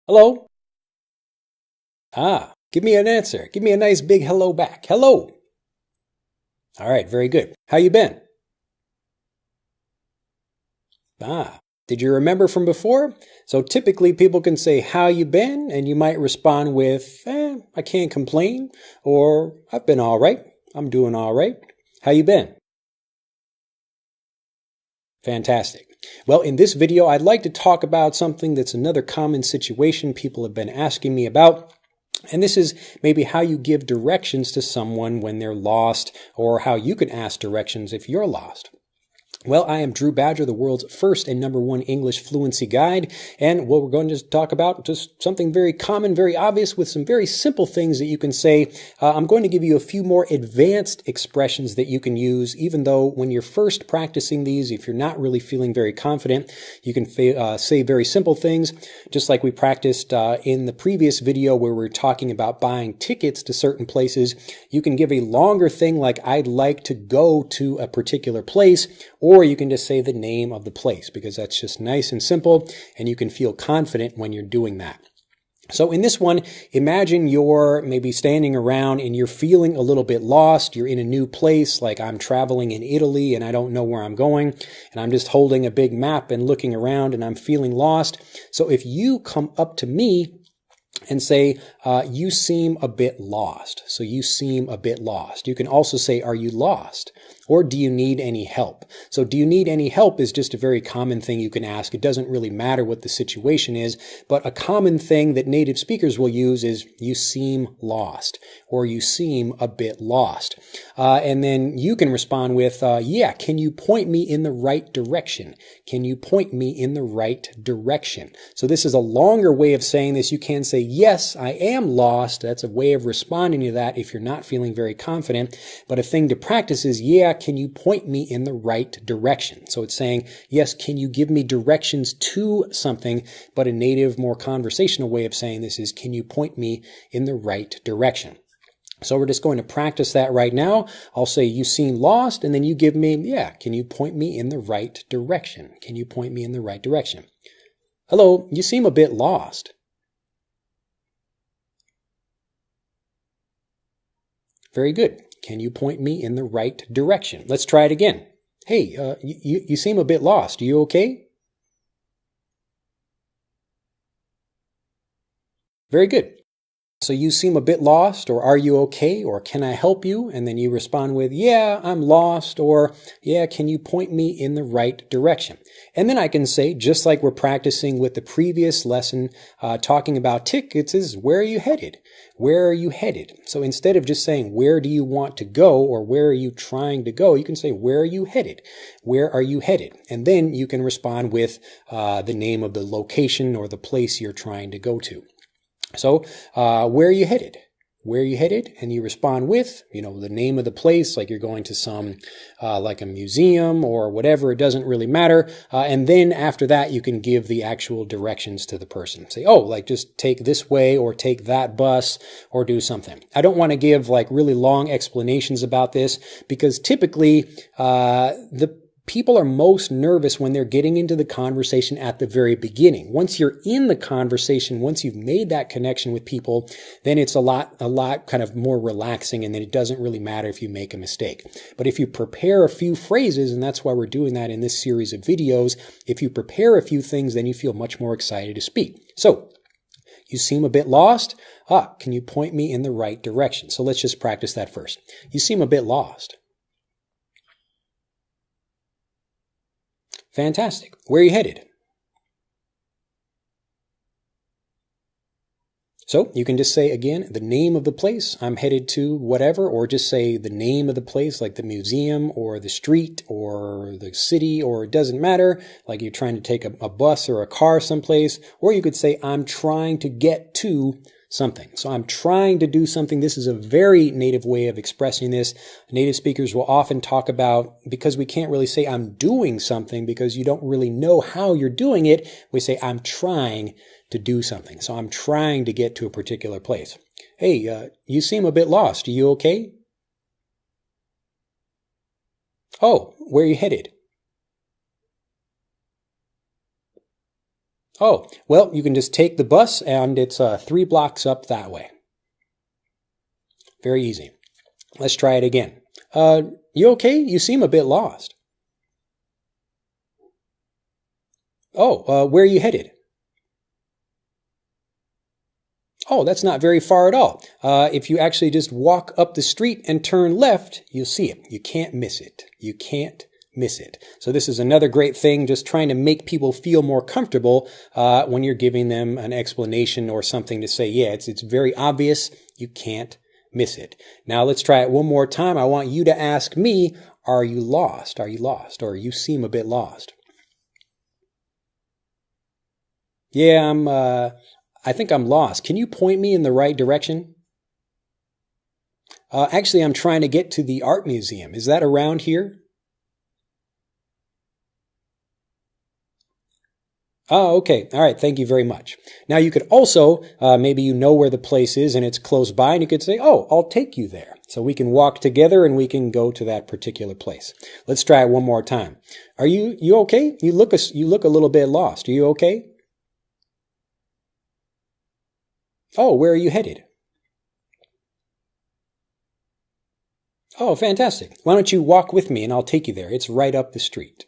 Hello? Give me an answer. Give me a nice big hello back. Hello. All right, very good. How you been? Did you remember from before? So typically people can say how you been and you might respond with I can't complain or I've been all right. I'm doing all right. How you been? Fantastic. Well, in this video, I'd like to talk about something that's another common situation people have been asking me about. And this is maybe how you give directions to someone when they're lost, or how you can ask directions if you're lost. Well, I am Drew Badger, the world's first and #1 English fluency guide, and what we're going to talk about just something very common, very obvious, with some very simple things that you can say. I'm going to give you a few more advanced expressions that you can use, even though when you're first practicing these, if you're not really feeling very confident, you can say very simple things, just like we practiced in the previous video where we were talking about buying tickets to certain places. You can give a longer thing like, I'd like to go to a particular place, or you can just say the name of the place, because that's just nice and simple, and you can feel confident when you're doing that. So in this one, imagine you're maybe standing around and you're feeling a little bit lost. You're in a new place, like I'm traveling in Italy and I don't know where I'm going, and I'm just holding a big map and looking around and I'm feeling lost. So if you come up to me and say, you seem a bit lost. So you seem a bit lost. You can also say, are you lost? Or do you need any help? So do you need any help is just a very common thing you can ask. It doesn't really matter what the situation is, but a common thing that native speakers will use is, you seem lost, or you seem a bit lost. And then you can respond with, yeah, can you point me in the right direction? Can you point me in the right direction? So this is a longer way of saying this. You can say, yes, I am lost. That's a way of responding to that if you're not feeling very confident. But a thing to practice is, yeah, can you point me in the right direction? So it's saying, yes, can you give me directions to something? But a native, more conversational way of saying this is, can you point me in the right direction? So we're just going to practice that right now. I'll say, you seem lost, and then you give me, yeah, can you point me in the right direction? Can you point me in the right direction? Hello, you seem a bit lost. Very good. Can you point me in the right direction? Let's try it again. Hey, you seem a bit lost. Are you okay? Very good. So you seem a bit lost, or are you okay, or can I help you? And then you respond with, yeah, I'm lost, or yeah, can you point me in the right direction? And then I can say, just like we're practicing with the previous lesson, talking about tickets, is, where are you headed? Where are you headed? So instead of just saying, where do you want to go, or where are you trying to go, you can say, where are you headed? Where are you headed? And then you can respond with the name of the location or the place you're trying to go to. So, where are you headed? Where are you headed? And you respond with, the name of the place, like you're going to some, like a museum or whatever. It doesn't really matter. And then after that, you can give the actual directions to the person. Say, oh, like just take this way, or take that bus, or do something. I don't want to give like really long explanations about this, because typically, the people are most nervous when they're getting into the conversation at the very beginning. Once you're in the conversation, once you've made that connection with people, then it's a lot kind of more relaxing, and then it doesn't really matter if you make a mistake. But if you prepare a few phrases, and that's why we're doing that in this series of videos, if you prepare a few things, then you feel much more excited to speak. So, you seem a bit lost. Can you point me in the right direction? So let's just practice that first. You seem a bit lost. Fantastic. Where are you headed? So you can just say, again, the name of the place. I'm headed to whatever, or just say the name of the place, like the museum or the street or the city, or it doesn't matter, like you're trying to take a bus or a car someplace. Or you could say, I'm trying to get to something. So I'm trying to do something. This is a very native way of expressing this. Native speakers will often talk about, because we can't really say I'm doing something because you don't really know how you're doing it, we say I'm trying to do something. So I'm trying to get to a particular place. Hey, you seem a bit lost. Are you okay? Oh, where are you headed? Oh, well, you can just take the bus and it's 3 blocks up that way. Very easy. Let's try it again. You okay? You seem a bit lost. Oh, where are you headed? Oh, that's not very far at all. If you actually just walk up the street and turn left, you'll see it. You can't miss it. You can't miss it. So this is another great thing, just trying to make people feel more comfortable when you're giving them an explanation or something to say, yeah, it's very obvious. You can't miss it. Now let's try it one more time. I want you to ask me, are you lost? Are you lost? Or you seem a bit lost. Yeah, I think I'm lost. Can you point me in the right direction? Actually, I'm trying to get to the art museum. Is that around here? Oh, okay. All right. Thank you very much. Now you could also, maybe you know where the place is and it's close by and you could say, oh, I'll take you there. So we can walk together and we can go to that particular place. Let's try it one more time. Are you okay? You look a little bit lost. Are you okay? Oh, where are you headed? Oh, fantastic. Why don't you walk with me and I'll take you there. It's right up the street.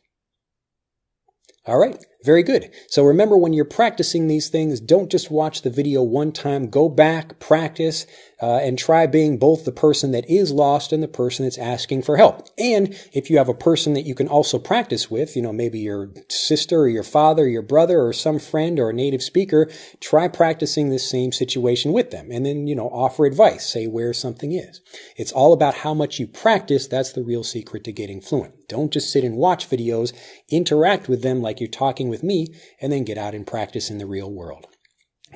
All right, very good. So remember, when you're practicing these things, don't just watch the video one time. Go back, practice, and try being both the person that is lost and the person that's asking for help. And if you have a person that you can also practice with, maybe your sister or your father or your brother or some friend or a native speaker, try practicing this same situation with them. And then, offer advice, say where something is. It's all about how much you practice. That's the real secret to getting fluent. Don't just sit and watch videos, interact with them like you're talking with me, and then get out and practice in the real world.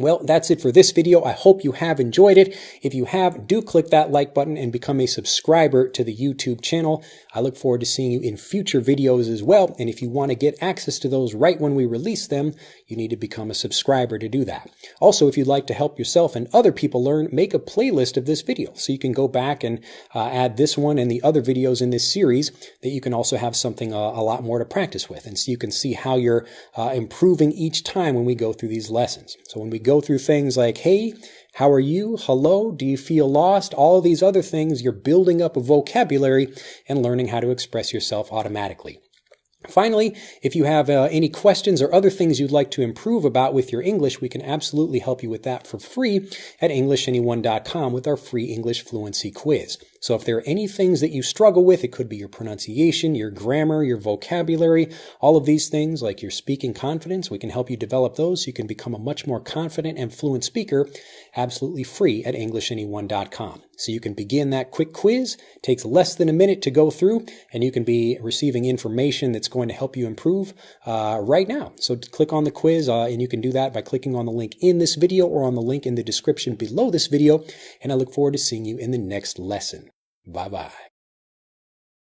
Well, that's it for this video. I hope you have enjoyed it. If you have, do click that like button and become a subscriber to the YouTube channel. I look forward to seeing you in future videos as well. And if you want to get access to those right when we release them, you need to become a subscriber to do that. Also, if you'd like to help yourself and other people learn, make a playlist of this video so you can go back and add this one and the other videos in this series, that you can also have something a lot more to practice with. And so you can see how you're improving each time when we go through these lessons. So when we go through things like, hey, how are you? Hello? Do you feel lost? All these other things, you're building up a vocabulary and learning how to express yourself automatically. Finally, if you have any questions or other things you'd like to improve about with your English, we can absolutely help you with that for free at EnglishAnyone.com with our free English fluency quiz. So if there are any things that you struggle with, it could be your pronunciation, your grammar, your vocabulary, all of these things like your speaking confidence, we can help you develop those so you can become a much more confident and fluent speaker absolutely free at EnglishAnyone.com. So you can begin that quick quiz. It takes less than a minute to go through, and you can be receiving information that's going to help you improve right now. So click on the quiz, and you can do that by clicking on the link in this video or on the link in the description below this video, and I look forward to seeing you in the next lesson. Bye-bye.